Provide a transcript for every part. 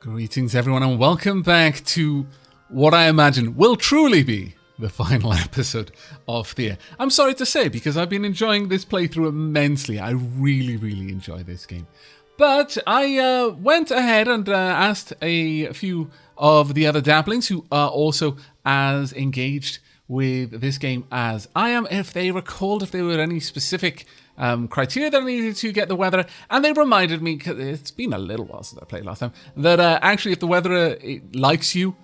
Greetings, everyone, and welcome back to what I imagine will truly be the final episode of Thea. I'm sorry to say, because I've been enjoying this playthrough immensely. I really enjoy this game. But I went ahead and asked a few of the other dabblings who are also as engaged with this game as I am, if they recalled if there were any specific criteria that I needed to get the weatherer, and they reminded me, because it's been a little while since I played last time, that actually if the weatherer likes you,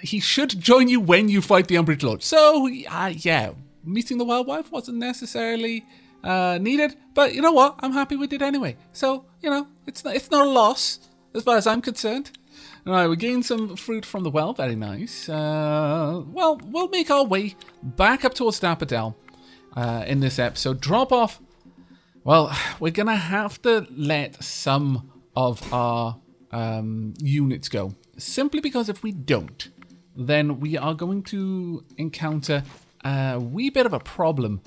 he should join you when you fight the Umbrage Lord. So, yeah, meeting the Wild Wife wasn't necessarily needed, but you know what? I'm happy we did anyway. So, you know, it's not a loss as far as I'm concerned. All right, we gained some fruit from the well. Very nice. Well, we'll make our way back up towards Dapperdell in this episode. Drop off. Well, we're going to have to let some of our units go. Simply because if we don't, then we are going to encounter a wee bit of a problem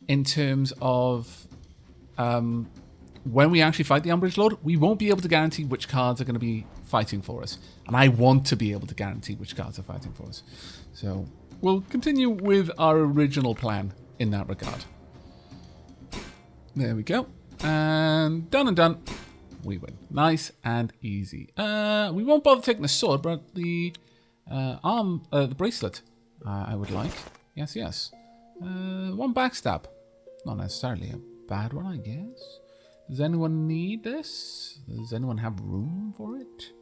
in terms of when we actually fight the Umbrage Lord. We won't be able to guarantee which cards are going to be fighting for us. And I want to be able to guarantee which cards are fighting for us. So we'll continue with our original plan in that regard. There we go. And done. We win. Nice and easy. We won't bother taking the sword, but the the bracelet I would like. Yes. One backstab. Not necessarily a bad one, I guess. Does anyone need this? Does anyone have room for it?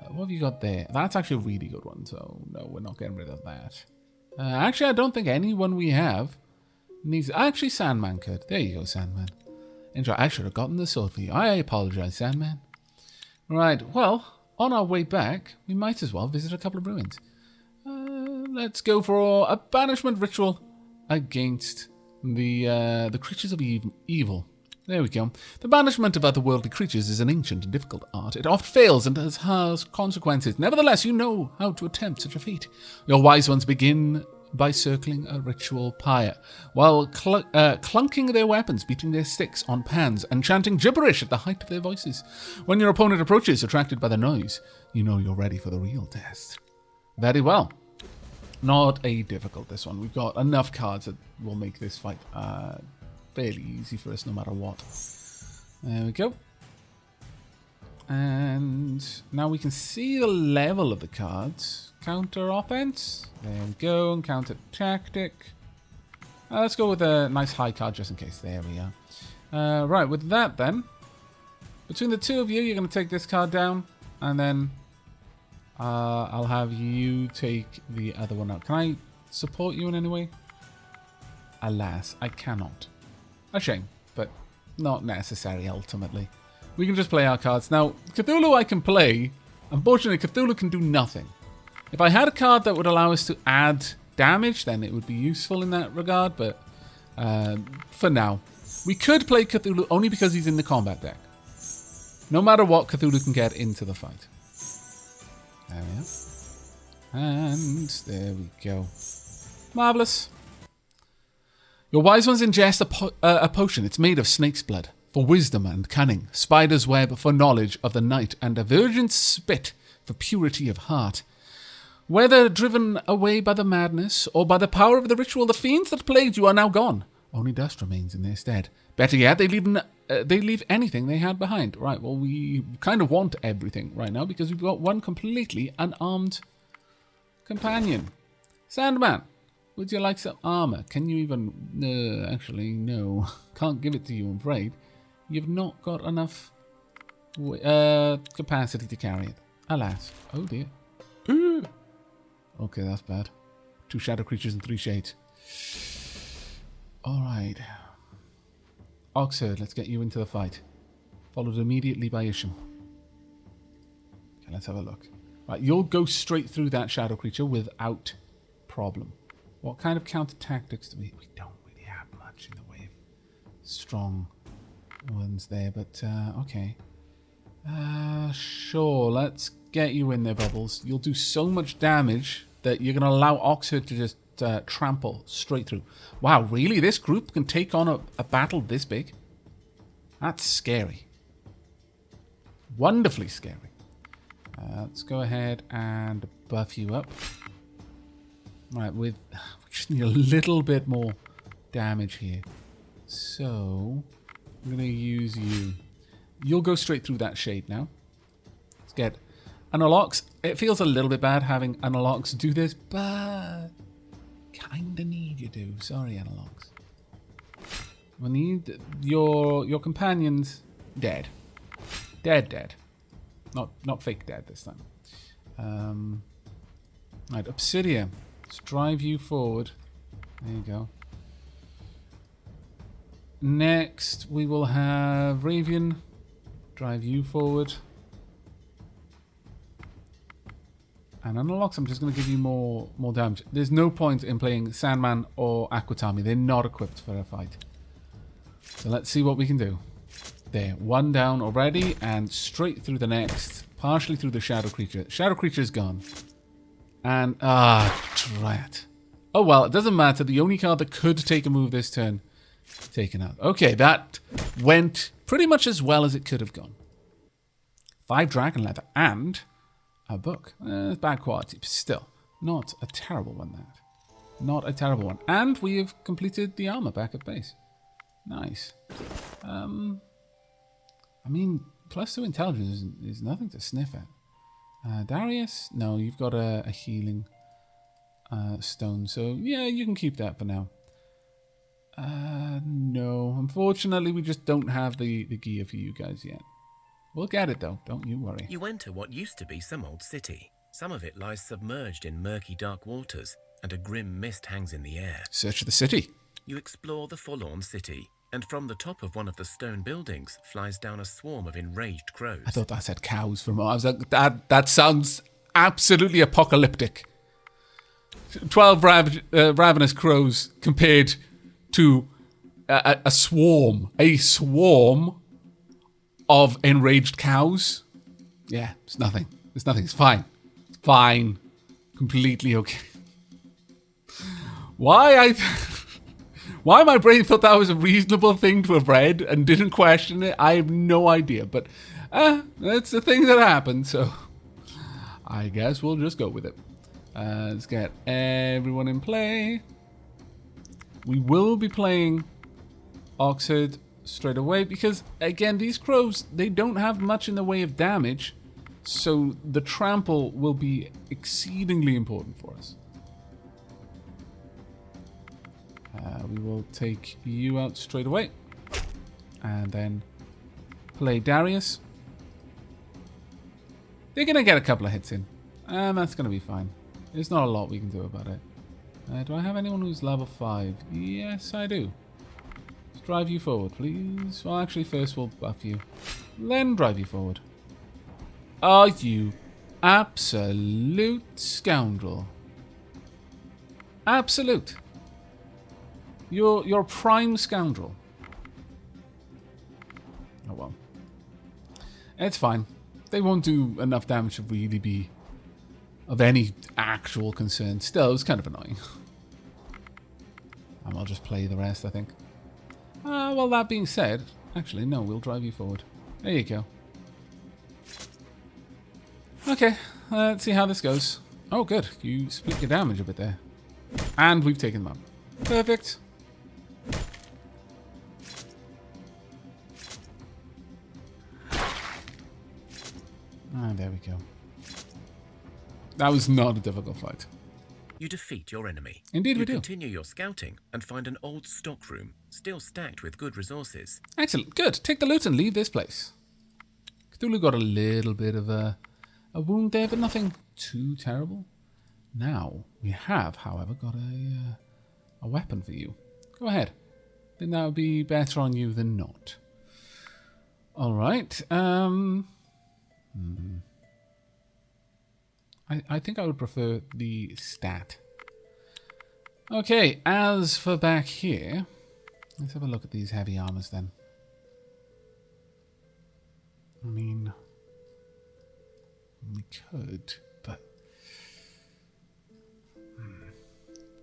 What have you got there? That's actually a really good one, so no, we're not getting rid of that. Actually, I don't think anyone we have needs... Actually, Sandman could. There you go, Sandman. Enjoy. I should have gotten the sword for you. I apologize, Sandman. Right, well, on our way back, we might as well visit a couple of ruins. Let's go for a banishment ritual against the creatures of evil. There we go. The banishment of otherworldly creatures is an ancient and difficult art. It oft fails and has consequences. Nevertheless, you know how to attempt such a feat. Your wise ones begin by circling a ritual pyre, while clunking their weapons, beating their sticks on pans, and chanting gibberish at the height of their voices. When your opponent approaches, attracted by the noise, you know you're ready for the real test. Very well. Not a difficult, this one. We've got enough cards that will make this fight fairly easy for us no matter what. There we go. And now we can see the level of the cards. Counter offense. There we go. And counter tactic. Let's go with a nice high card just in case. There we are. Right, with that then. Between the two of you, you're going to take this card down. And then I'll have you take the other one out. Can I support you in any way? Alas, I cannot. A shame, but not necessary ultimately. We can just play our cards. Now, Cthulhu I can play. Unfortunately, Cthulhu can do nothing. If I had a card that would allow us to add damage, then it would be useful in that regard, but for now. We could play Cthulhu only because he's in the combat deck. No matter what, Cthulhu can get into the fight. There we are. And there we go. Marvellous. Your wise ones ingest a potion. It's made of snake's blood for wisdom and cunning, spider's web for knowledge of the night, and a virgin's spit for purity of heart. Whether driven away by the madness or by the power of the ritual, the fiends that plagued you are now gone. Only dust remains in their stead. Better yet, they leave anything they had behind. Right, well, we kind of want everything right now because we've got one completely unarmed companion. Sandman. Would you like some armor? Can you even... actually, no. Can't give it to you, I'm afraid. You've not got enough capacity to carry it. Alas. Oh, dear. Okay, that's bad. 2 shadow creatures and 3 shades. Alright. Oxherd, let's get you into the fight. Followed immediately by Isham. Okay, let's have a look. Right, you'll go straight through that shadow creature without problem. What kind of counter tactics do we... We don't really have much in the way of strong ones there, but okay. Sure, let's get you in there, Bubbles. You'll do so much damage that you're going to allow Oxherd to just trample straight through. Wow, really? This group can take on a battle this big? That's scary. Wonderfully scary. Let's go ahead and buff you up. Right, we just need a little bit more damage here. So, I'm going to use you. You'll go straight through that shade now. Let's get Analox. It feels a little bit bad having Analox do this, but kinda need you to. Sorry, Analox. We need your companions dead. Dead. Not fake dead this time. Right, Obsidian. Let's drive you forward. There you go. Next, we will have Ravian. Drive you forward. And Unlocks, I'm just going to give you more damage. There's no point in playing Sandman or Aquatami. They're not equipped for a fight. So let's see what we can do. There, one down already, and straight through the next. Partially through the Shadow Creature. Shadow Creature is gone. And, drat. Oh well, it doesn't matter. The only card that could take a move this turn, taken out. Okay, that went pretty much as well as it could have gone. 5 Dragon Leather and a book. Bad quality, but still. Not a terrible one, that. Not a terrible one. And we have completed the armor back at base. Nice. I mean, +2 intelligence is nothing to sniff at. Darius? No, you've got a healing stone. So, yeah, you can keep that for now. No. Unfortunately, we just don't have the gear for you guys yet. We'll get it, though. Don't you worry. You enter what used to be some old city. Some of it lies submerged in murky dark waters, and a grim mist hangs in the air. Search of the city. You explore the forlorn city, and from the top of one of the stone buildings flies down a swarm of enraged crows. I thought that said cows for a moment. I was like, that sounds absolutely apocalyptic. 12 ravenous crows compared to a swarm of enraged cows. Yeah, it's nothing. It's nothing. It's fine. It's fine. Completely okay. Why my brain thought that was a reasonable thing to have read and didn't question it, I have no idea. But that's the thing that happened, so I guess we'll just go with it. Let's get everyone in play. We will be playing Oxhead straight away because, again, these crows, they don't have much in the way of damage, so the trample will be exceedingly important for us. We will take you out straight away and then play Darius. They're going to get a couple of hits in, and that's going to be fine. There's not a lot we can do about it. Do I have anyone who's level 5? Yes, I do. Let's drive you forward, please. Well, actually, first we'll buff you, then drive you forward. Are you absolute scoundrel? Absolute. You're a prime scoundrel. Oh well. It's fine. They won't do enough damage to really be of any actual concern. Still, it was kind of annoying. And I'll just play the rest, I think. Well, that being said, actually, no, we'll drive you forward. There you go. Okay, let's see how this goes. Oh, good. You split your damage a bit there. And we've taken them up. Perfect. There we go. That was not a difficult fight. You defeat your enemy. Indeed we do. You continue your scouting and find an old stockroom, still stacked with good resources. Excellent. Good. Take the loot and leave this place. Cthulhu got a little bit of a wound there, but nothing too terrible. Now, we have, however, got a weapon for you. Go ahead. I think that would be better on you than not. Alright. I think I would prefer the stat. Okay, as for back here, let's have a look at these heavy armors then. I mean, we could, but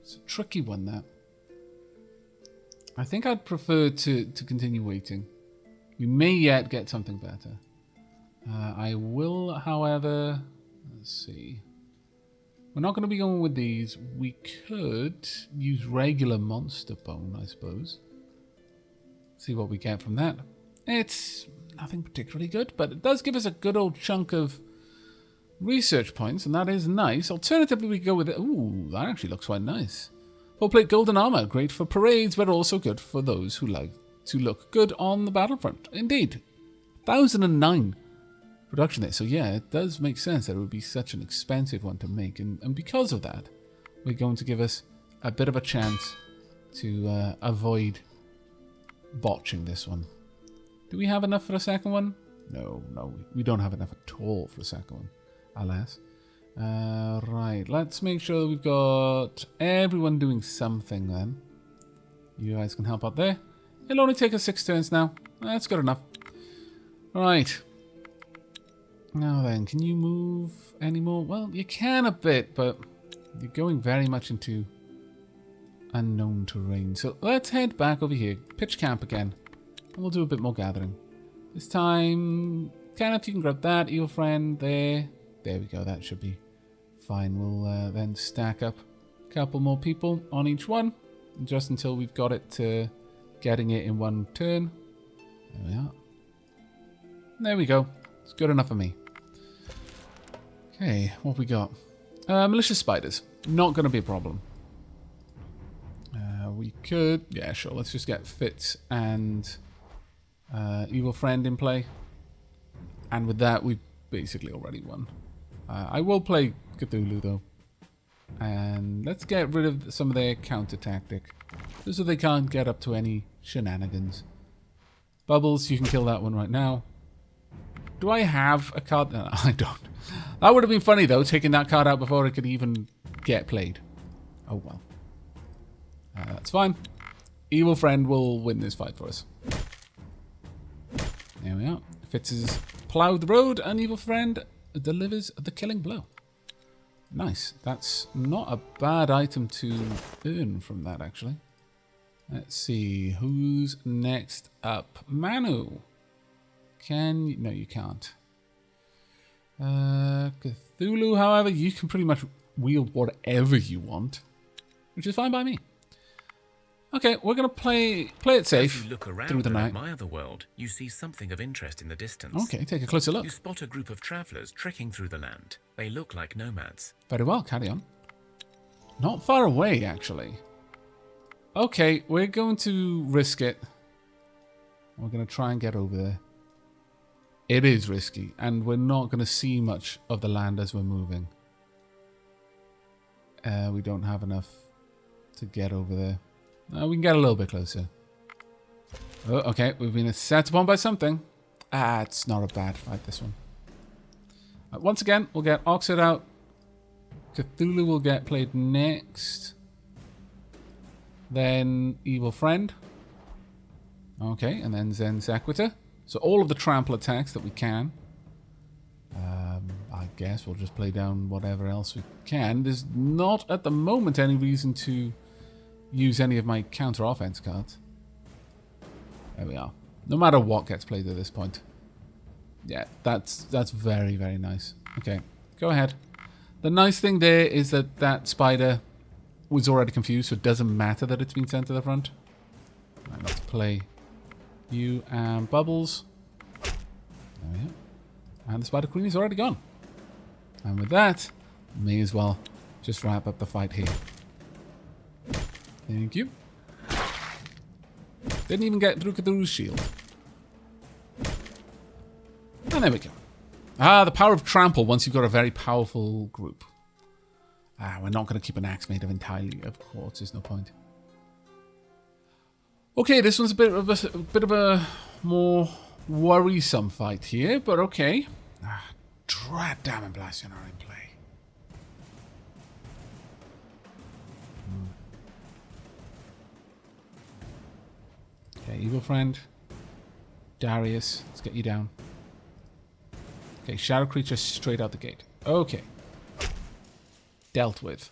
it's a tricky one, that. I think I'd prefer to continue waiting. We may yet get something better. I will, however, let's see. We're not going to be going with these. We could use regular monster bone, I suppose. See what we get from that. It's nothing particularly good, but it does give us a good old chunk of research points, and that is nice. Alternatively, we go with it. Ooh, that actually looks quite nice. Full plate golden armor, great for parades, but also good for those who like to look good on the battlefront. Indeed. 1009 production there. So yeah, it does make sense that it would be such an expensive one to make. And because of that, we're going to give us a bit of a chance to avoid botching this one. Do we have enough for a second one? No, we don't have enough at all for a second one, alas. Right, let's make sure that we've got everyone doing something then. You guys can help out there. It'll only take us 6 turns now. That's good enough. Right. Now then, can you move anymore? Well, you can a bit, but you're going very much into unknown terrain. So let's head back over here. Pitch camp again. And we'll do a bit more gathering. This time, Kenneth, you can grab that. Evil friend there. There we go. That should be fine. We'll then stack up a couple more people on each one. Just until we've got it to getting it in one turn. There we are. There we go. It's good enough for me. Okay, what have we got? Malicious spiders. Not going to be a problem. We could... Yeah, sure. Let's just get Fitz and Evil Friend in play. And with that, we've basically already won. I will play Cthulhu, though. And let's get rid of some of their counter tactic. Just so they can't get up to any shenanigans. Bubbles, you can kill that one right now. Do I have a card? No, I don't. That would have been funny, though, taking that card out before it could even get played. Oh, well. That's fine. Evil Friend will win this fight for us. There we are. Fitz has ploughed the road, and Evil Friend delivers the killing blow. Nice. That's not a bad item to earn from that, actually. Let's see. Who's next up? Manu. Can you... No, you can't. Cthulhu, however, you can pretty much wield whatever you want, which is fine by me. Okay, we're going to play it safe. As you look around through the and night. admire the world, you see something of interest in the distance. Okay, take a closer look. You spot a group of travellers trekking through the land. They look like nomads. Very well, carry on. Not far away, actually. Okay, we're going to risk it. We're going to try and get over there. It is risky, and we're not going to see much of the land as we're moving. We don't have enough to get over there. We can get a little bit closer. Oh, okay, we've been set upon by something. It's not a bad fight, this one. Once again, we'll get Oxford out. Cthulhu will get played next. Then Evil Friend. Okay, and then Zen Sequitur. So all of the trample attacks that we can. I guess we'll just play down whatever else we can. There's not, at the moment, any reason to use any of my counter offense cards. There we are. No matter what gets played at this point. Yeah, that's very, very nice. Okay, go ahead. The nice thing there is that that spider was already confused, so it doesn't matter that it's been sent to the front. Right, let's play you and Bubbles. There we go. And the Spider Queen is already gone. And with that, may as well just wrap up the fight here. Thank you. Didn't even get through Cthulhu's shield. And there we go. The power of trample once you've got a very powerful group. We're not going to keep an axe made of entirely, of course. There's no point. Okay, this one's a bit of a more worrisome fight here, but okay. Drat damn and Bastion are in play. Okay, Evil Friend. Darius, let's get you down. Okay, Shadow Creature straight out the gate. Okay. Dealt with.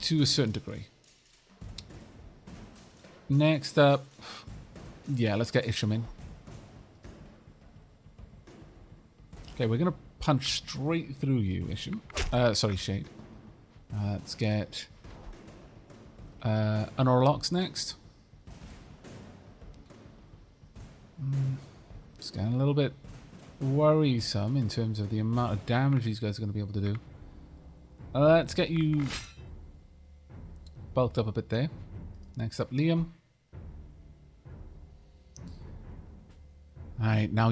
To a certain degree. Next up... Yeah, let's get Isham in. Okay, we're going to punch straight through you, Isham. Sorry, Shade. Let's get an Orlox next. It's getting a little bit worrisome in terms of the amount of damage these guys are going to be able to do. Let's get you bulked up a bit there. Next up, Liam. Alright, now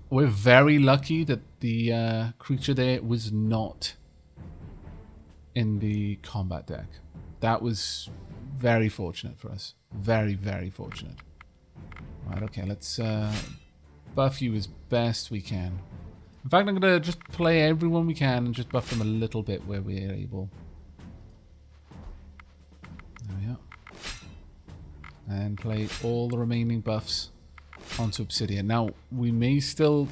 we're very lucky that the creature there was not in the combat deck. That was very fortunate for us. Very, very fortunate. Right, okay, let's buff you as best we can. In fact, I'm going to just play everyone we can and just buff them a little bit where we're able. There we are. And play all the remaining buffs onto Obsidian. Now, we may still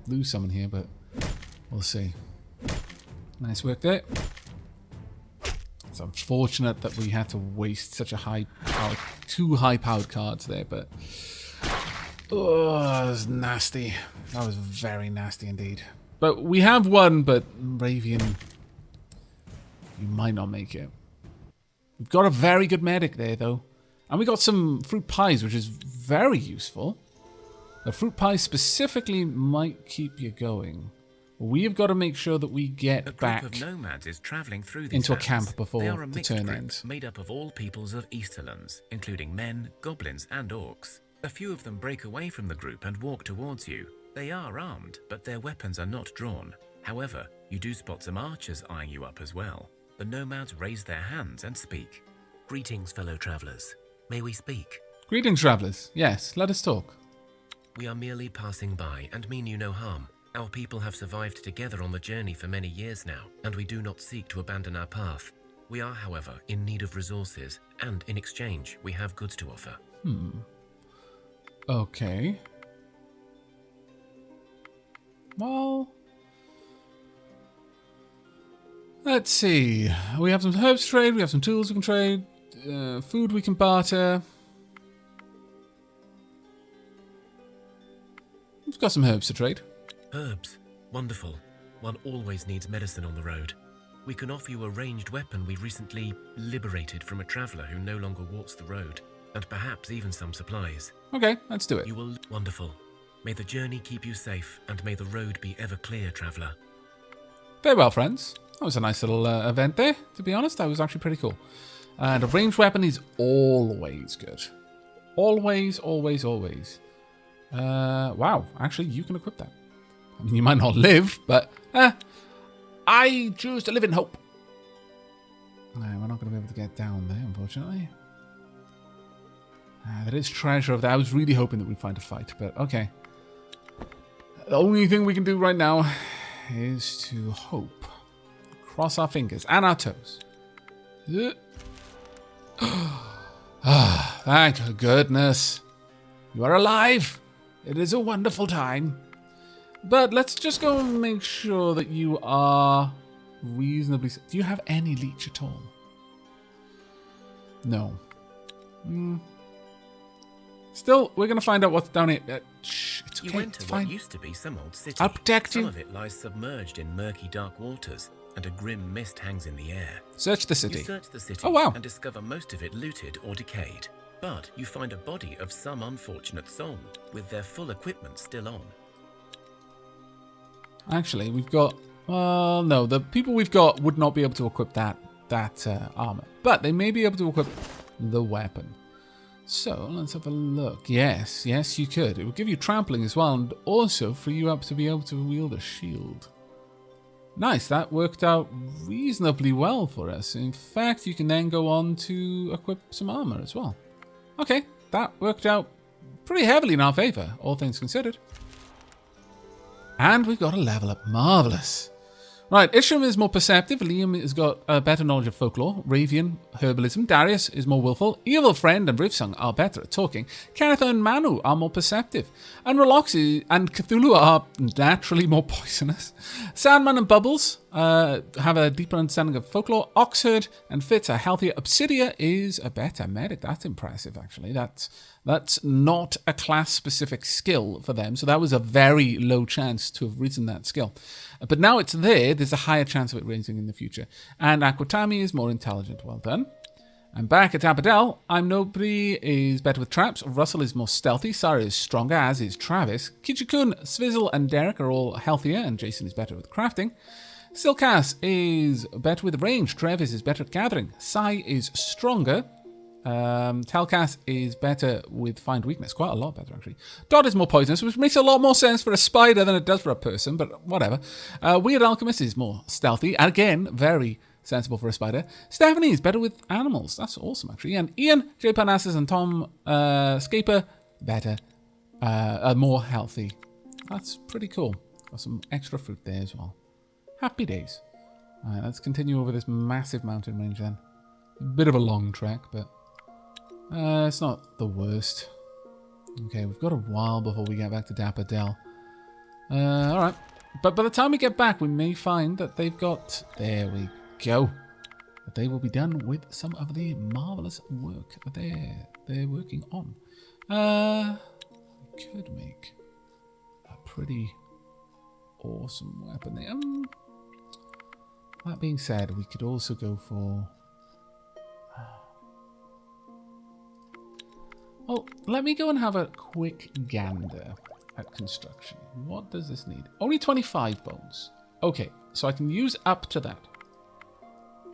lose someone here, but we'll see. Nice work there. It's unfortunate that we had to waste such a two high-powered cards there, but oh, that was nasty. That was very nasty indeed. But we have won, but Ravian, you might not make it. We've got a very good medic there, though. And we got some fruit pies, which is very useful. The fruit pies specifically might keep you going. We have got to make sure that we get back of nomads is traveling through these into a lands. camp before they are a the mixed turn group ends. Made up of all peoples of Easterlands, including men, goblins, and orcs. A few of them break away from the group and walk towards you. They are armed, but their weapons are not drawn. However, you do spot some archers eyeing you up as well. The nomads raise their hands and speak. Greetings, fellow travelers. May we speak? Greetings, travelers. Yes, let us talk. We are merely passing by and mean you no harm. Our people have survived together on the journey for many years now, and we do not seek to abandon our path. We are, however, in need of resources, and in exchange, we have goods to offer. Okay. Well, let's see. We have some herbs to trade, we have some tools we can trade, food we can barter. We've got some herbs to trade. Herbs. Wonderful. One always needs medicine on the road. We can offer you a ranged weapon we recently liberated from a traveller who no longer walks the road, and perhaps even some supplies. Okay, let's do it. You will... Wonderful. May the journey keep you safe, and may the road be ever clear, traveller. Very well, friends. That was a nice little event there, to be honest. That was actually pretty cool. And a ranged weapon is always good. Always, always, always. Wow, actually, you can equip that. I mean, you might not live, but I choose to live in hope. No, we're not going to be able to get down there, unfortunately. There is treasure over there. I was really hoping that we'd find a fight, but okay. The only thing we can do right now is to hope. Cross our fingers and our toes. Thank goodness. You are alive. It is a wonderful time. But let's just go and make sure that you are reasonably... Do you have any leech at all? No. Still, we're going to find out what's down here. Shh, it's okay. You enter it's fine. what used to be some old city. I'll protect you. Some of it lies submerged in murky, dark waters, and a grim mist hangs in the air. Search the city. You search the city Oh, wow. and discover most of it looted or decayed. But you find a body of some unfortunate soul, with their full equipment still on. Actually, we've got... Well, no, the people we've got would not be able to equip that armor. But they may be able to equip the weapon. So, let's have a look. Yes, you could. It would give you trampling as well, and also free you up to be able to wield a shield. Nice, that worked out reasonably well for us. In fact, you can then go on to equip some armor as well. Okay, that worked out pretty heavily in our favor, all things considered. And we've got a level up. Marvelous. Right, Isham is more perceptive. Liam has got a better knowledge of folklore. Ravian, herbalism. Darius is more willful. Evil Friend and Rivsung are better at talking. Karatha and Manu are more perceptive. And Reloxi and Cthulhu are naturally more poisonous. Sandman and Bubbles have a deeper understanding of folklore. Oxherd and Fitz are healthier. Obsidia is a better medic. That's impressive, actually. That's That's not a class-specific skill for them, so that was a very low chance to have risen that skill. But now it's there, there's a higher chance of it raising in the future. And Aquatami is more intelligent. Well done. I'm back at Abadel. I'm Nobri is better with traps. Russell is more stealthy. Sarah is stronger, as is Travis. Kichikun, Svizzle, and Derek are all healthier, and Jason is better with crafting. Silkas is better with range. Travis is better at gathering. Sai is stronger. Telkas is better with find weakness. Quite a lot better, actually. Dot is more poisonous, which makes a lot more sense for a spider than it does for a person, but whatever. Weird Alchemist is more stealthy. Again, very sensible for a spider. Stephanie is better with animals. That's awesome, actually. And Ian, J. Parnassus, and Tom Scaper, better. More healthy. That's pretty cool. Got some extra fruit there as well. Happy days. Alright, let's continue over this massive mountain range then. A bit of a long trek, but it's not the worst. Okay, we've got a while before we get back to Dapper Dell. Alright. But by the time we get back, we may find that they've got... There we go. That they will be done with some of the marvellous work that they're working on. We could make a pretty awesome weapon there. That being said, we could also go for... Well, let me go and have a quick gander at construction. What does this need? Only 25 bones. Okay, so I can use up to that.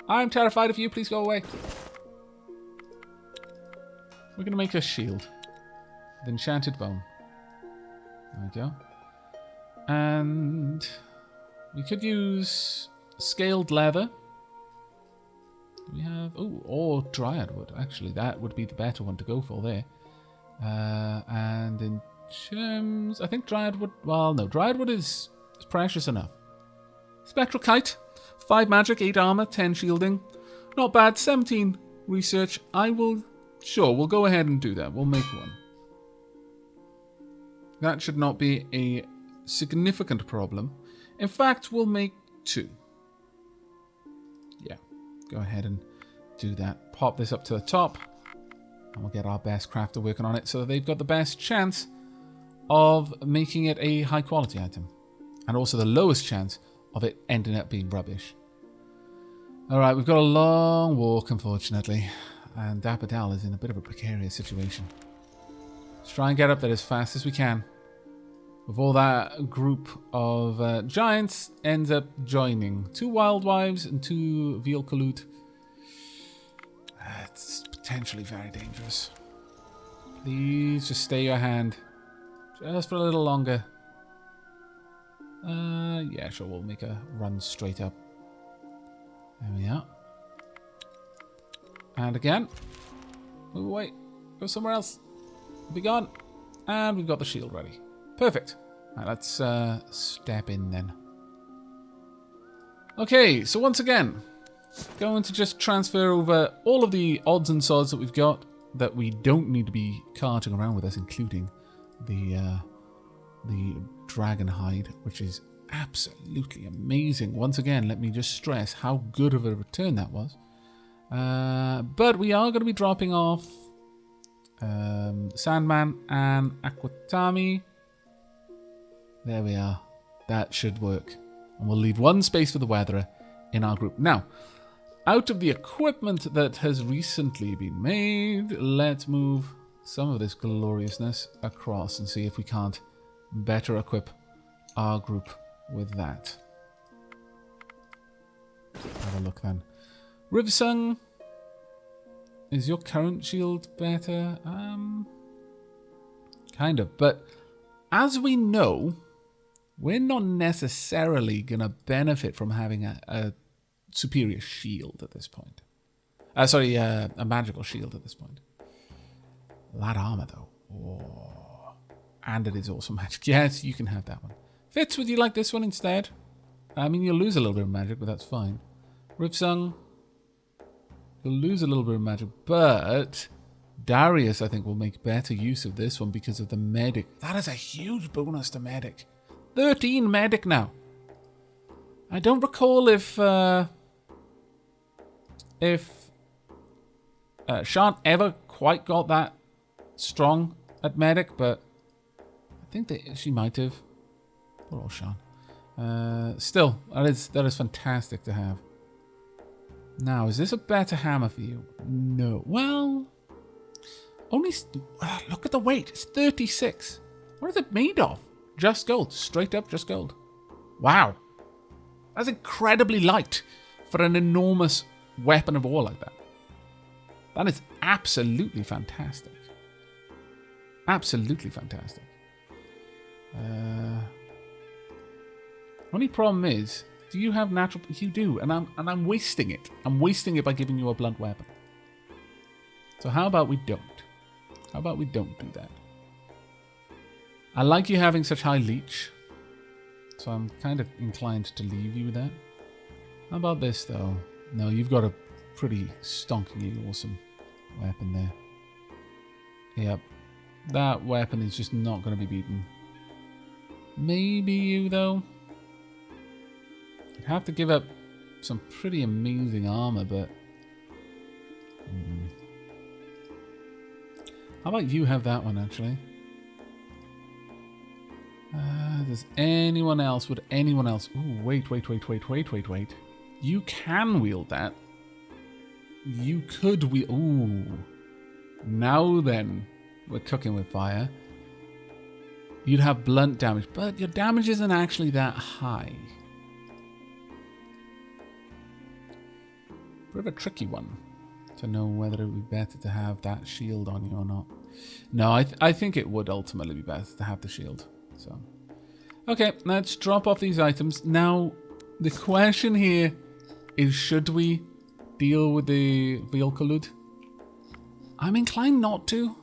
I'm terrified of you. Please go away. We're going to make a shield. The enchanted bone. There we go. And we could use scaled leather. Do we have... Oh, or dryad wood. Actually, that would be the better one to go for there. And in terms... I think dryad wood... Well, no. Dryad wood is precious enough. Spectral kite. 5 magic, 8 armor, 10 shielding. Not bad. 17 research. I will... Sure, we'll go ahead and do that. We'll make one. That should not be a significant problem. In fact, we'll make 2. Yeah, go ahead and do that. Pop this up to the top. And we'll get our best crafter working on it so that they've got the best chance of making it a high quality item. And also the lowest chance of it ending up being rubbish. Alright, we've got a long walk, unfortunately. And Dapper Dal is in a bit of a precarious situation. Let's try and get up there as fast as we can. Before that group of giants ends up joining. 2 wild wives and 2 veal Kalut. It's potentially very dangerous. Please just stay your hand. Just for a little longer. Yeah, sure, we'll make a run straight up. There we are. And again. Move away. Go somewhere else. Be gone. And we've got the shield ready. Perfect. Right, let's step in then. Okay, so once again, going to just transfer over all of the odds and sods that we've got that we don't need to be carting around with us, including the dragon hide, which is absolutely amazing. Once again, let me just stress how good of a return that was. But we are going to be dropping off Sandman and Aquatami. There we are. That should work. And we'll leave 1 space for the Weatherer in our group. Now, out of the equipment that has recently been made, let's move some of this gloriousness across and see if we can't better equip our group with that. Have a look then. Rivsung, is your current shield better? Kind of, but as we know, we're not necessarily going to benefit from having a superior shield at this point. Sorry, a magical shield at this point. That armor, though. Oh. And it is also magic. Yes, you can have that one. Fitz, would you like this one instead? I mean, you'll lose a little bit of magic, but that's fine. Rivsung, you'll lose a little bit of magic, but Darius, I think, will make better use of this one because of the medic. That is a huge bonus to medic. 13 medic now. I don't recall if Sean ever quite got that strong at medic, but I think she might have. Poor old Sean. Still, that is fantastic to have. Now, is this a better hammer for you? No. Well, only... look at the weight. It's 36. What is it made of? Just gold. Straight up just gold. Wow. That's incredibly light for an enormous weapon of war like that. That is absolutely fantastic. Absolutely fantastic. Only problem is, do you have natural... You do, and I'm wasting it. I'm wasting it by giving you a blunt weapon. So how about we don't? How about we don't do that? I like you having such high leech, so I'm kind of inclined to leave you with that. How about this, though? No, you've got a pretty stonkingly awesome weapon there. Yep. That weapon is just not going to be beaten. Maybe you, though. You'd have to give up some pretty amazing armor, but... How about you have that one, actually? Does anyone else... Would anyone else... Ooh, wait. You can wield that. You could wield... Ooh. Now then, we're cooking with fire. You'd have blunt damage, but your damage isn't actually that high. Bit of a tricky one to know whether it would be better to have that shield on you or not. No, I think it would ultimately be better to have the shield. So, okay, let's drop off these items. Now, the question here is, should we deal with the VIKING? I'm inclined not to.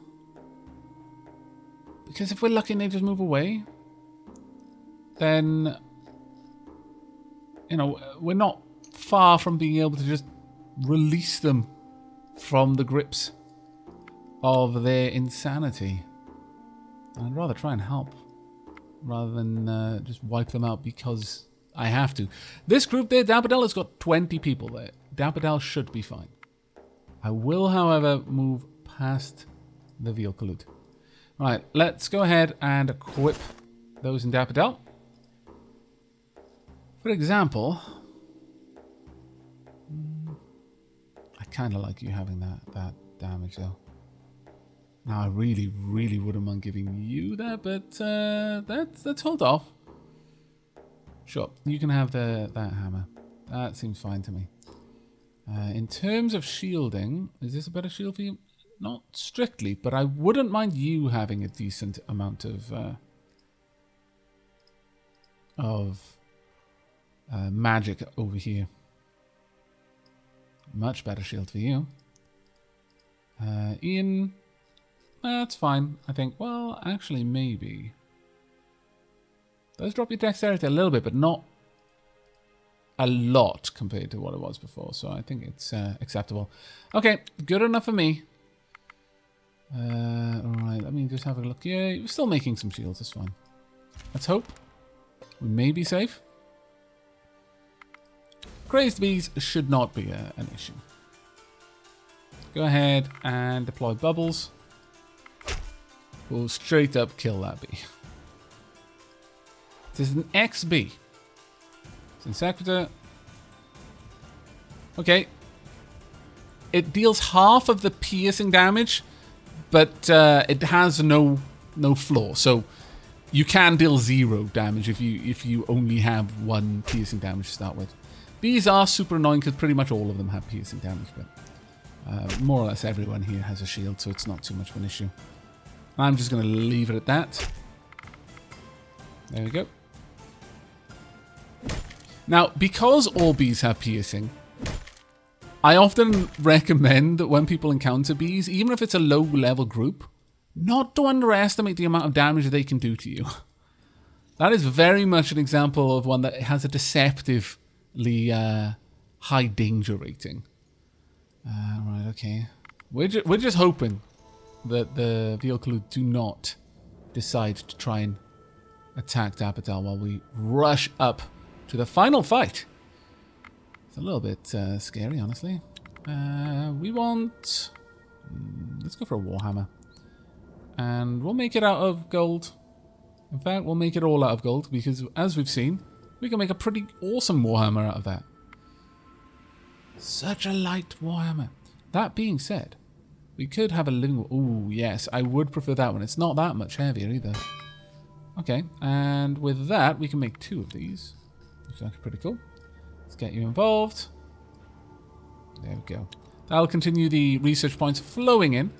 Because if we're lucky and they just move away, then, you know, we're not far from being able to just release them from the grips of their insanity. I'd rather try and help rather than just wipe them out because I have to. This group there, Dapadel, has got 20 people there. Dapadel should be fine. I will, however, move past the VIKING. Right, let's go ahead and equip those in Dapadel. For example, I kind of like you having that damage though. Now I really wouldn't mind giving you that, but let's hold off. Sure, you can have that hammer. That seems fine to me. In terms of shielding, is this a better shield for you? Not strictly, but I wouldn't mind you having a decent amount of magic over here. Much better shield for you. Ian, that's fine, I think. Well, actually, maybe. Does drop your dexterity a little bit, but not a lot compared to what it was before. So I think it's acceptable. Okay, good enough for me. Alright, let me just have a look. Yeah, we're still making some shields, that's fine. Let's hope. We may be safe. Crazed bees should not be an issue. Go ahead and deploy bubbles. We'll straight up kill that bee. This is an XB. It's Insector. Okay. It deals half of the piercing damage, but it has no floor. So you can deal 0 damage if you only have 1 piercing damage to start with. Bees are super annoying because pretty much all of them have piercing damage, but more or less everyone here has a shield, so it's not too much of an issue. I'm just going to leave it at that. There we go. Now, because all bees have piercing, I often recommend that when people encounter bees, even if it's a low-level group, not to underestimate the amount of damage they can do to you. That is very much an example of one that has a deceptively high danger rating. Right, okay. We're just hoping that the VIKING do not decide to try and attack Dapadel while we rush up to the final fight. It's a little bit scary, honestly. We want... let's go for a Warhammer. And we'll make it out of gold. In fact, we'll make it all out of gold, because as we've seen, we can make a pretty awesome Warhammer out of that. Such a light Warhammer. That being said, we could have a living... Ooh, yes, I would prefer that one. It's not that much heavier either. Okay, and with that, we can make 2 of these. Which is pretty cool. Let's get you involved. There we go. That'll continue the research points flowing in.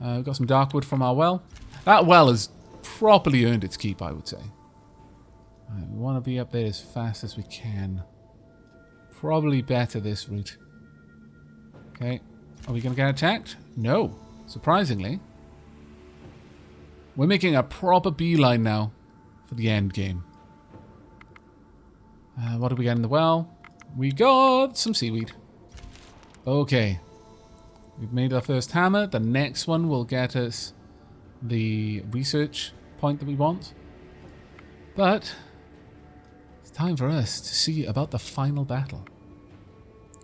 We've got some dark wood from our well. That well has properly earned its keep, I would say. Right, we want to be up there as fast as we can. Probably better this route. Okay. Are we going to get attacked? No. Surprisingly. We're making a proper beeline now for the end game. What did we get in the well? We got some seaweed. Okay. We've made our first hammer. The next one will get us the research point that we want. But it's time for us to see about the final battle.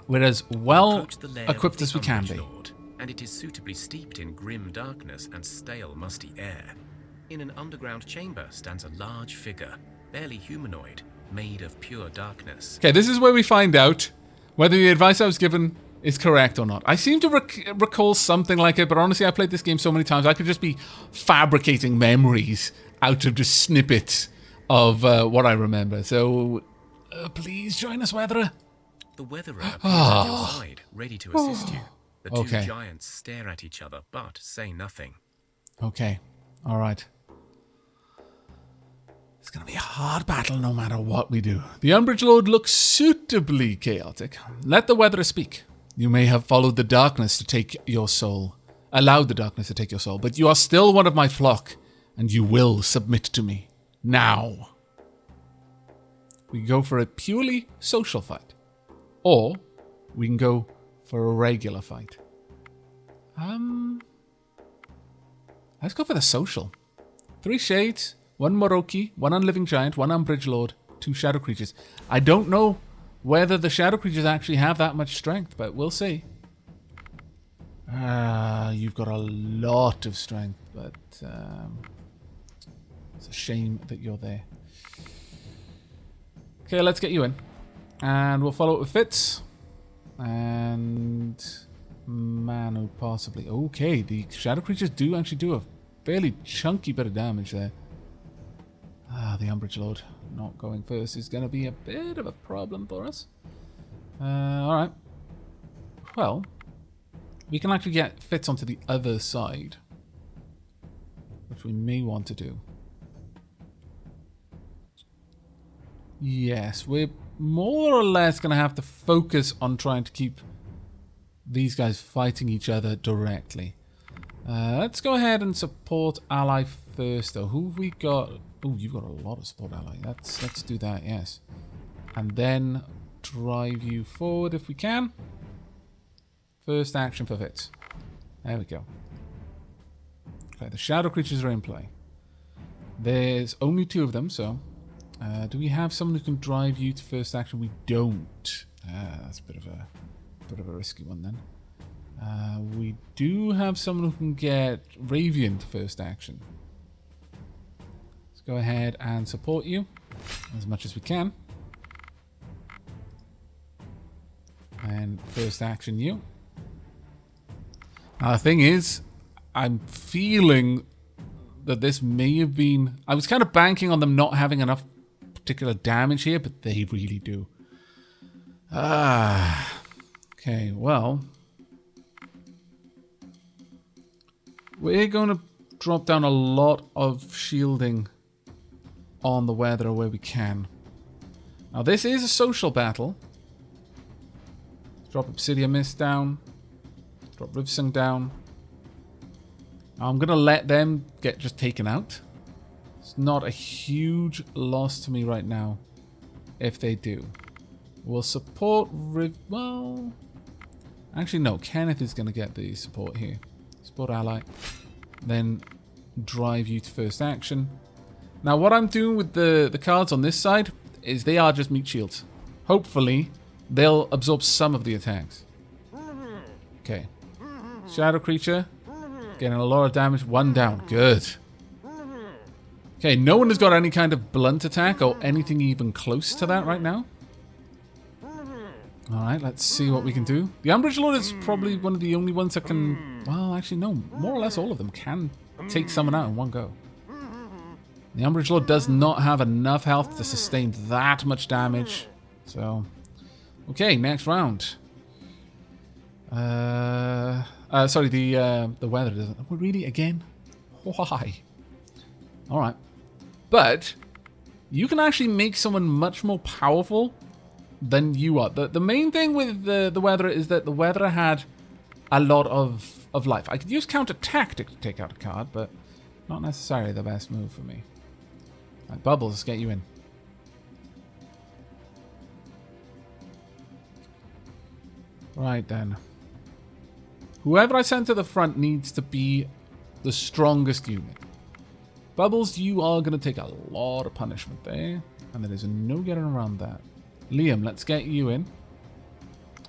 We're as well equipped as we can be. Lord, and it is suitably steeped in grim darkness and stale, musty air. In an underground chamber stands a large figure, barely humanoid, made of pure darkness. Okay, this is where we find out whether the advice I was given is correct or not. I seem to recall something like it, but honestly, I played this game so many times, I could just be fabricating memories out of just snippets of what I remember. So, please join us, Weatherer. The Weatherer appears at your side, ready to assist you. The two Okay. giants stare at each other, but say nothing. Okay, alright. It's going to be a hard battle no matter what we do. The Umbrage Lord looks suitably chaotic. Let the Weatherer speak. You may have followed the darkness to take your soul. Allowed the darkness to take your soul. But you are still one of my flock. And you will submit to me. Now. We go for a purely social fight. Or we can go for a regular fight. Let's go for the social. 3 shades. 1 Moroki, 1 unliving giant, 1 Umbrage Lord, 2 shadow creatures. I don't know whether the shadow creatures actually have that much strength, but we'll see. You've got a lot of strength, but it's a shame that you're there. Okay, let's get you in. And we'll follow it with Fitz. And Manu, possibly. Okay, the shadow creatures do actually do a fairly chunky bit of damage there. The Umbrage Lord not going first is going to be a bit of a problem for us. Alright. Well, we can actually get Fitz onto the other side, which we may want to do. Yes, we're more or less going to have to focus on trying to keep these guys fighting each other directly. Let's go ahead and support ally first, though. Who have we got? Oh, you've got a lot of support ally. Let's do that, yes. And then drive you forward if we can. First action for Fitz. There we go. Okay, the shadow creatures are in play. There's only 2 of them, so... do we have someone who can drive you to first action? We don't. That's a bit of a risky one then. We do have someone who can get Ravian to first action. Let's go ahead and support you as much as we can. And first action you. Now the thing is, I'm feeling that this may have been... I was kind of banking on them not having enough particular damage here, but they really do. Okay, well... we're going to drop down a lot of shielding on the Weatherer where we can. Now this is a social battle. Drop Obsidian Mist down. Drop Rivsung down. Now I'm going to let them get just taken out. It's not a huge loss to me right now if they do. We'll support well... actually no, Kenneth is going to get the support here. Support ally. Then drive you to first action. Now what I'm doing with the cards on this side is they are just meat shields. Hopefully they'll absorb some of the attacks. Okay. Shadow creature. Getting a lot of damage. One down. Good. Okay, no one has got any kind of blunt attack or anything even close to that right now. Alright, let's see what we can do. The Umbrage Lord is probably one of the only ones that can... Well, actually, no. More or less all of them can take someone out in one go. The Umbrage Lord does not have enough health to sustain that much damage. So, okay, next round. Sorry, the weather doesn't... Oh, really? Again? Why? Alright. But, you can actually make someone much more powerful than you are. The main thing with the weather is that the weather had a lot of life. I could use counter tactic to take out a card, but not necessarily the best move for me. Right, Bubbles, let's get you in. Right then. Whoever I send to the front needs to be the strongest unit. Bubbles, you are going to take a lot of punishment there, and there is no getting around that. Liam, let's get you in.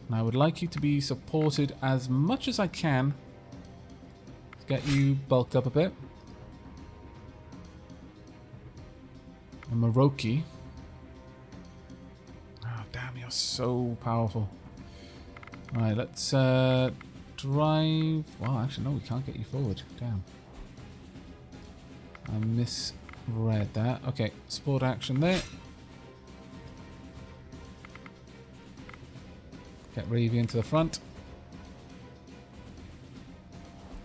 And I would like you to be supported as much as I can. Let's get you bulked up a bit. And Maroki. Oh, damn, you're so powerful. Alright, let's drive... Well, actually, no, we can't get you forward. Damn. I misread that. Okay, sport action there. Get Ravian to the front.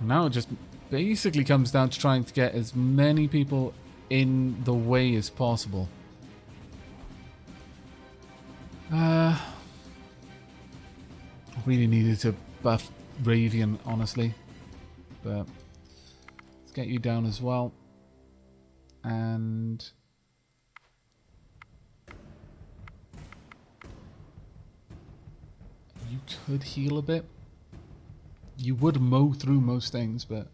Now it just basically comes down to trying to get as many people in the way as possible. I really needed to buff Ravian, honestly. But let's get you down as well. And... you could heal a bit. You would mow through most things, but...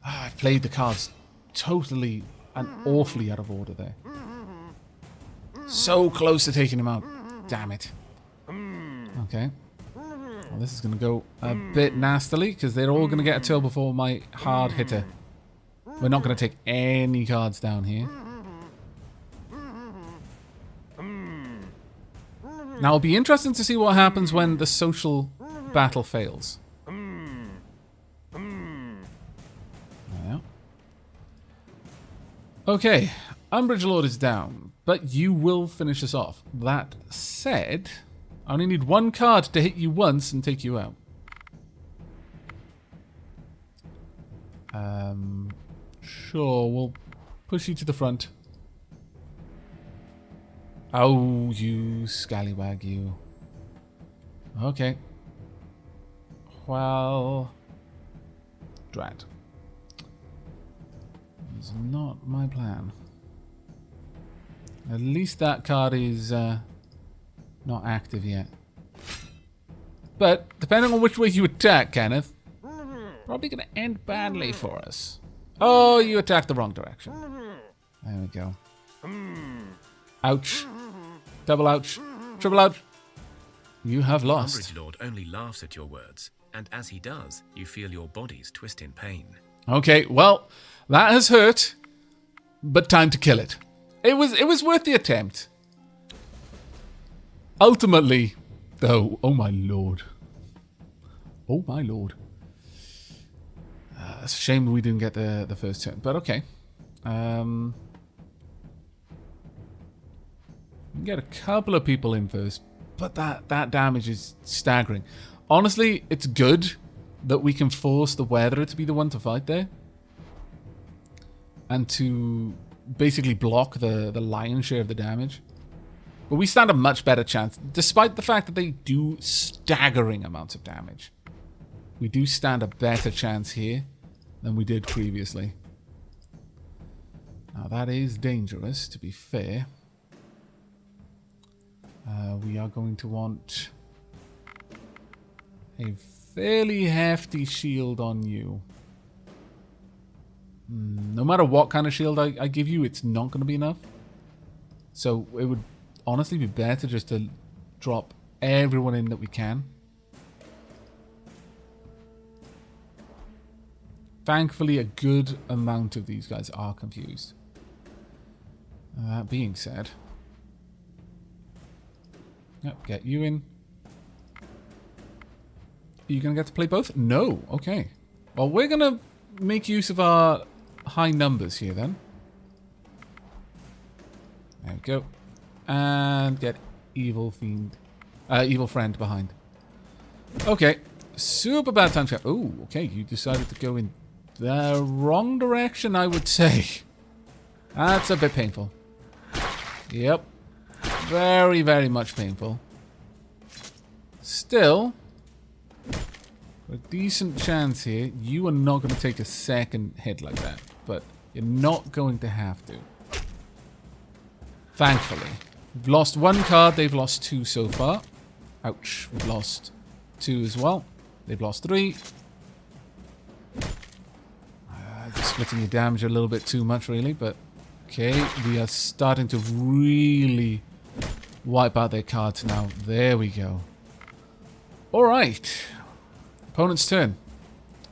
I've played the cards totally and awfully out of order there. So close to taking him out. Damn it. Okay. Well, this is going to go a bit nastily, because they're all going to get a turn before my hard hitter. We're not going to take any cards down here. Now, it'll be interesting to see what happens when the social battle fails. Yeah. Okay, Umbrage Lord is down, but you will finish this off. That said, I only need one card to hit you once and take you out. Sure, we'll push you to the front. Oh, you scallywag, you. Okay. Well... drat. It's not my plan. At least that card is not active yet. But, depending on which way you attack, Kenneth, probably going to end badly for us. Oh, you attacked the wrong direction. There we go. Ouch. Double ouch. Triple ouch. You have lost. Umbrage Lord only laughs at your words, and as he does, you feel your bodies twist in pain. Okay, well, that has hurt, but time to kill it. It was worth the attempt. Ultimately, though, oh my lord. Oh my lord. It's a shame we didn't get the first turn, but okay. We can get a couple of people in first, but that damage is staggering. Honestly, it's good that we can force the Weatherer to be the one to fight there. And to basically block the lion's share of the damage. But we stand a much better chance, despite the fact that they do staggering amounts of damage. We do stand a better chance here than we did previously. Now that is dangerous, to be fair. We are going to want a fairly hefty shield on you. No matter what kind of shield I give you, it's not going to be enough. So it would honestly be better just to drop everyone in that we can. Thankfully, a good amount of these guys are confused. That being said... Yep, get you in. Are you going to get to play both? No. Okay. Well, we're going to make use of our high numbers here then. There we go. And get evil friend behind. Okay. Super bad time. Oh, okay. You decided to go in the wrong direction, I would say. That's a bit painful. Yep. Very, very much painful. Still, a decent chance here. You are not going to take a second hit like that. But you're not going to have to. Thankfully. We've lost one card. They've lost 2 so far. Ouch. We've lost 2 as well. They've lost 3. Just splitting your damage a little bit too much, really. But, okay. We are starting to really wipe out their cards now. There we go. Alright. Opponent's turn.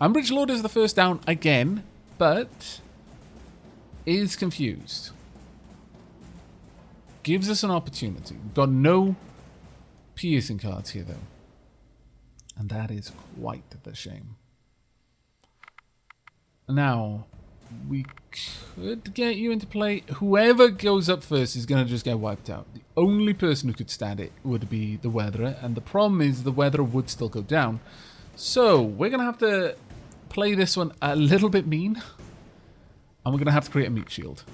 Umbrage Lord is the first down again, but is confused. Gives us an opportunity. We've got no piercing cards here, though. And that is quite the shame. Now, we could get you into play. Whoever goes up first is going to just get wiped out. The only person who could stand it would be the Weatherer. And the problem is the Weatherer would still go down. So, we're going to have to play this one a little bit mean. And we're going to have to create a meat shield.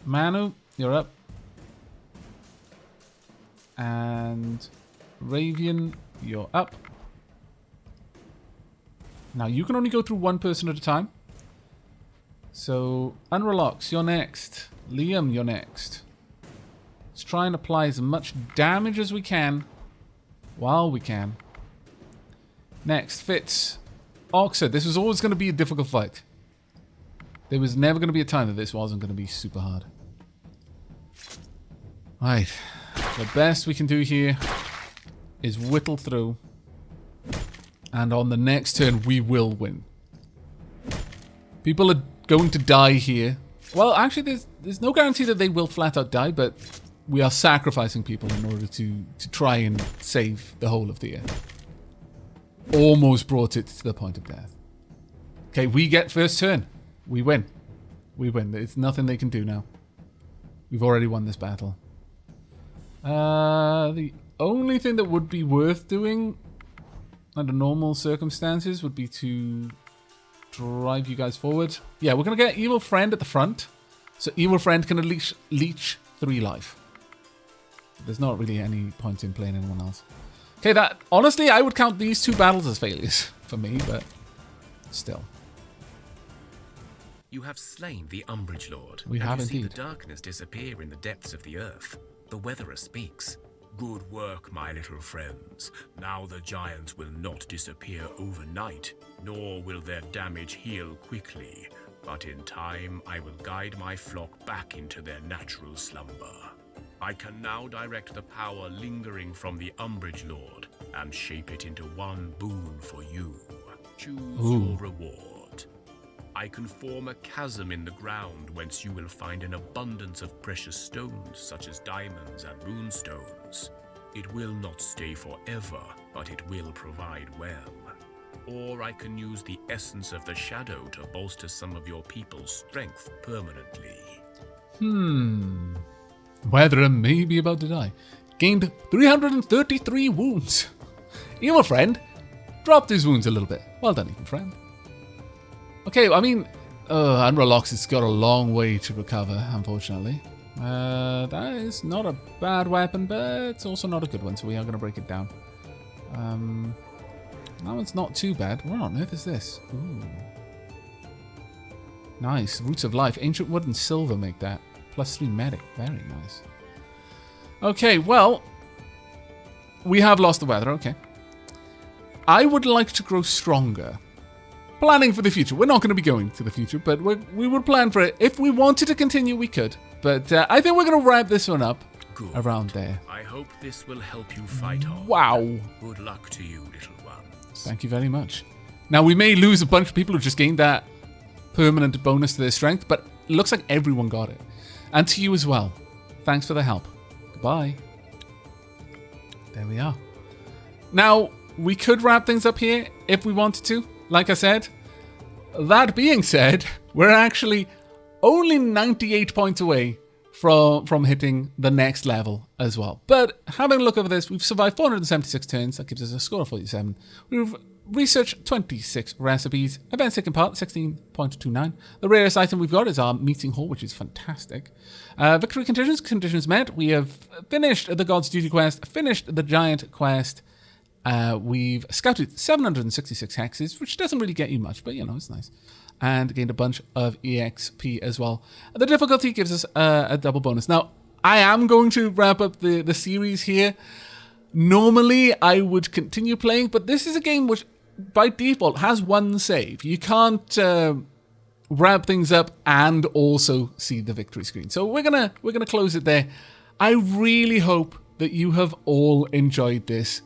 Manu, you're up. And Ravian, you're up. Now, you can only go through one person at a time. So, Unrelax, you're next. Liam, you're next. Let's try and apply as much damage as we can while we can. Next, Fitz. Oxa, this was always going to be a difficult fight. There was never going to be a time that this wasn't going to be super hard. Right. The best we can do here is whittle through. And on the next turn, we will win. People are going to die here. Well, actually, there's no guarantee that they will flat out die, but we are sacrificing people in order to try and save the whole of Thea. Almost brought it to the point of death. Okay, we get first turn. We win. We win. There's nothing they can do now. We've already won this battle. The only thing that would be worth doing under normal circumstances would be to drive you guys forward. Yeah, we're going to get Evil Friend at the front. So Evil Friend can at least leech 3 life. There's not really any point in playing anyone else. Okay, that honestly, I would count these 2 battles as failures for me, but still. You have slain the Umbrage Lord. We have you indeed. See the darkness disappear in the depths of the earth. The Weatherer speaks. Good work, my little friends. Now the giants will not disappear overnight, nor will their damage heal quickly. But in time, I will guide my flock back into their natural slumber. I can now direct the power lingering from the Umbrage Lord and shape it into one boon for you. Choose your reward. I can form a chasm in the ground whence you will find an abundance of precious stones such as diamonds and moonstones. It will not stay forever, but it will provide well. Or I can use the essence of the shadow to bolster some of your people's strength permanently. Weatherer may be about to die. Gained 333 wounds. Evil Friend dropped his wounds a little bit. Well done, Evil Friend. Okay, I mean, Unrelax has got a long way to recover, unfortunately. That is not a bad weapon, but it's also not a good one, so we are going to break it down. That one's not too bad. What on earth is this? Ooh. Nice. Roots of Life. Ancient Wood and Silver make that. +3 medic. Very nice. Okay, well, we have lost the weather. Okay. I would like to grow stronger. Planning for the future. We're not going to be going to the future, but we would plan for it. If we wanted to continue, we could. But I think we're going to wrap this one up. Good. around there. I hope this will help you fight on. Wow. Good luck to you, little ones. Thank you very much. Now, we may lose a bunch of people who just gained that permanent bonus to their strength, but it looks like everyone got it. And to you as well. Thanks for the help. Goodbye. There we are. Now, we could wrap things up here if we wanted to, like I said. That being said, we're actually only 98 points away from hitting the next level as well. But having a look over this, we've survived 476 turns. That gives us a score of 47. We've researched 26 recipes. Events taken part, 16.29. The rarest item we've got is our meeting hall, which is fantastic. Victory conditions met. We have finished the God's Duty quest, finished the Giant quest. We've scouted 766 hexes, which doesn't really get you much, but it's nice. And gained a bunch of EXP as well. The difficulty gives us a double bonus. Now, I am going to wrap up the series here. Normally, I would continue playing, but this is a game which, by default, has one save. You can't wrap things up and also see the victory screen. So we're gonna close it there. I really hope that you have all enjoyed this.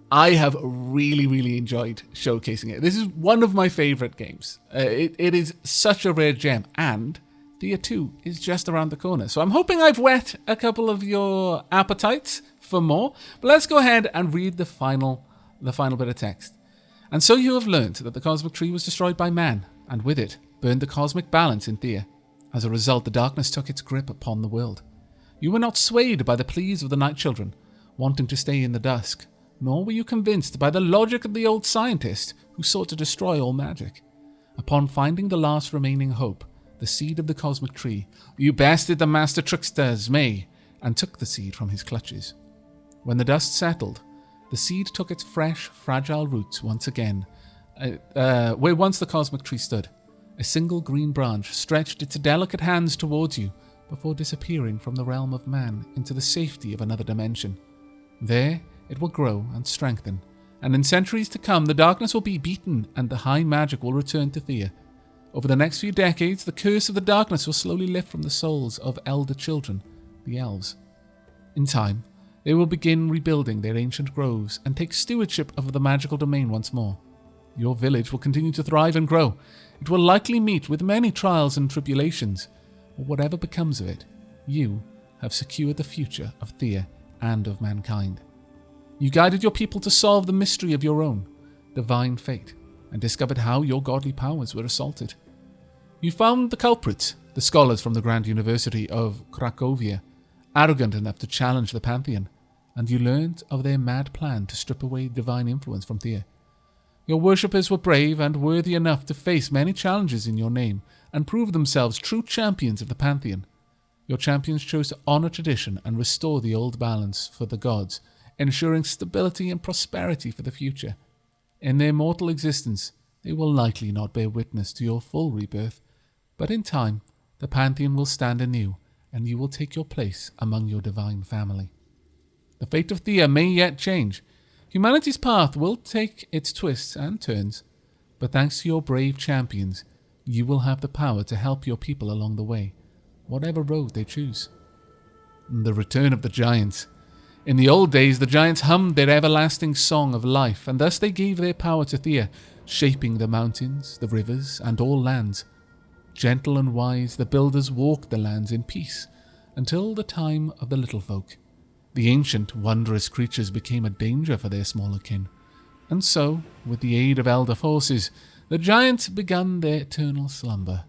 I have really, really enjoyed showcasing it. This is one of my favorite games. It is such a rare gem, and Thea 2 is just around the corner. So I'm hoping I've whet a couple of your appetites for more. But let's go ahead and read the final bit of text. And so you have learnt that the cosmic tree was destroyed by man, and with it burned the cosmic balance in Thea. As a result, the darkness took its grip upon the world. You were not swayed by the pleas of the night children, wanting to stay in the dusk, nor were you convinced by the logic of the old scientist who sought to destroy all magic. Upon finding the last remaining hope, the seed of the cosmic tree, you bested the master trickster Zmei and took the seed from his clutches. When the dust settled, the seed took its fresh, fragile roots once again, where once the cosmic tree stood. A single green branch stretched its delicate hands towards you before disappearing from the realm of man into the safety of another dimension. There, it will grow and strengthen, and in centuries to come, the darkness will be beaten and the high magic will return to Thea. Over the next few decades, the curse of the darkness will slowly lift from the souls of elder children, the elves. In time, they will begin rebuilding their ancient groves and take stewardship of the magical domain once more. Your village will continue to thrive and grow. It will likely meet with many trials and tribulations, but whatever becomes of it, you have secured the future of Thea and of mankind. You guided your people to solve the mystery of your own divine fate and discovered how your godly powers were assaulted. You found the culprits, the scholars from the Grand University of Cracovia, arrogant enough to challenge the Pantheon, and you learned of their mad plan to strip away divine influence from Thea. Your worshippers were brave and worthy enough to face many challenges in your name and prove themselves true champions of the Pantheon. Your champions chose to honor tradition and restore the old balance for the gods, ensuring stability and prosperity for the future. In their mortal existence, they will likely not bear witness to your full rebirth, but in time, the Pantheon will stand anew, and you will take your place among your divine family. The fate of Thea may yet change. Humanity's path will take its twists and turns, but thanks to your brave champions, you will have the power to help your people along the way, whatever road they choose. The return of the giants. In the old days, the giants hummed their everlasting song of life, and thus they gave their power to Thea, shaping the mountains, the rivers, and all lands. Gentle and wise, the builders walked the lands in peace, until the time of the little folk. The ancient, wondrous creatures became a danger for their smaller kin, and so, with the aid of elder forces, the giants began their eternal slumber.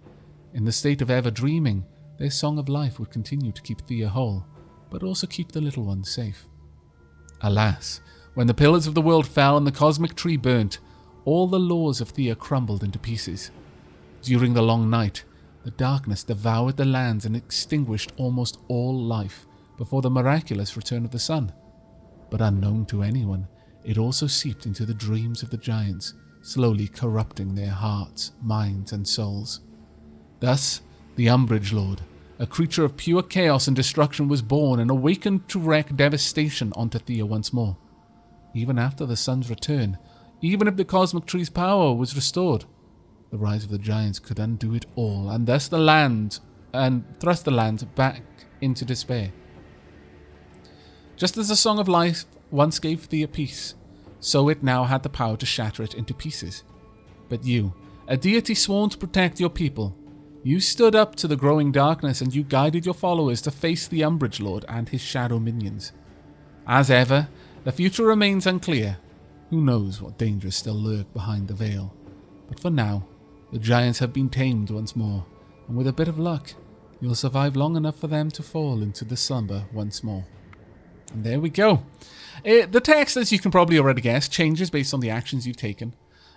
In the state of ever dreaming, their song of life would continue to keep Thea whole, but also keep the little ones safe. Alas, when the pillars of the world fell and the cosmic tree burnt, all the laws of Thea crumbled into pieces. During the long night, the darkness devoured the lands and extinguished almost all life before the miraculous return of the sun. But unknown to anyone, it also seeped into the dreams of the giants, slowly corrupting their hearts, minds, and souls. Thus, the Umbrage Lord, a creature of pure chaos and destruction, was born and awakened to wreak devastation onto Thea once more. Even after the sun's return, even if the cosmic tree's power was restored, the rise of the giants could undo it all, and thus thrust the land back into despair. Just as the Song of Life once gave Thea peace, so it now had the power to shatter it into pieces. But you, a deity sworn to protect your people, you stood up to the growing darkness and you guided your followers to face the Umbrage Lord and his shadow minions. As ever, the future remains unclear. Who knows what dangers still lurk behind the veil. But for now, the giants have been tamed once more, and with a bit of luck, you'll survive long enough for them to fall into the slumber once more. And there we go. The text, as you can probably already guess, changes based on the actions you've taken.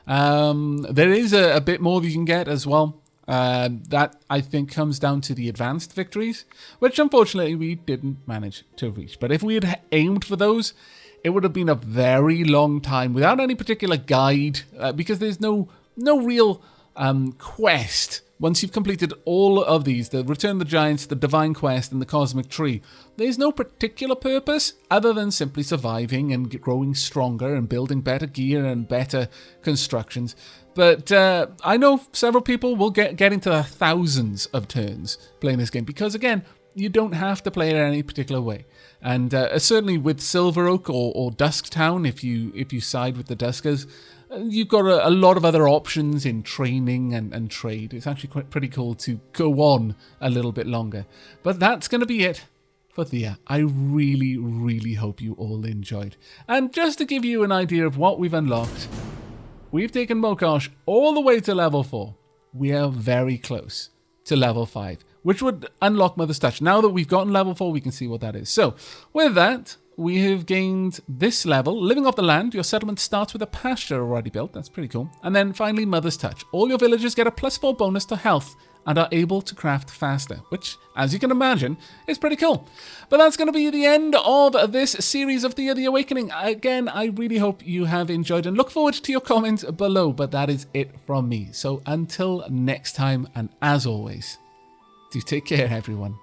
There is a bit more that you can get as well. That, I think, comes down to the advanced victories, which unfortunately we didn't manage to reach. But if we had aimed for those, it would have been a very long time without any particular guide, because there's no real quest. Once you've completed all of these, the Return of the Giants, the Divine Quest, and the Cosmic Tree, there's no particular purpose other than simply surviving and growing stronger and building better gear and better constructions. But I know several people will get into the thousands of turns playing this game because, again, you don't have to play it any particular way. And certainly with Silver Oak or Dusktown, if you side with the Duskers, you've got a lot of other options in training and trade. It's actually quite pretty cool to go on a little bit longer. But that's going to be it for Thea. I really, really hope you all enjoyed. And just to give you an idea of what we've unlocked, we've taken Mokosh all the way to level 4. We are very close to level 5, which would unlock Mother's Touch. Now that we've gotten level 4, we can see what that is. So, with that, we have gained this level. Living off the land, your settlement starts with a pasture already built. That's pretty cool. And then finally, Mother's Touch. All your villagers get a +4 bonus to health and are able to craft faster, which, as you can imagine, is pretty cool. But that's going to be the end of this series of Thea the Awakening. Again, I really hope you have enjoyed and look forward to your comments below, but that is it from me. So until next time, and as always, do take care, everyone.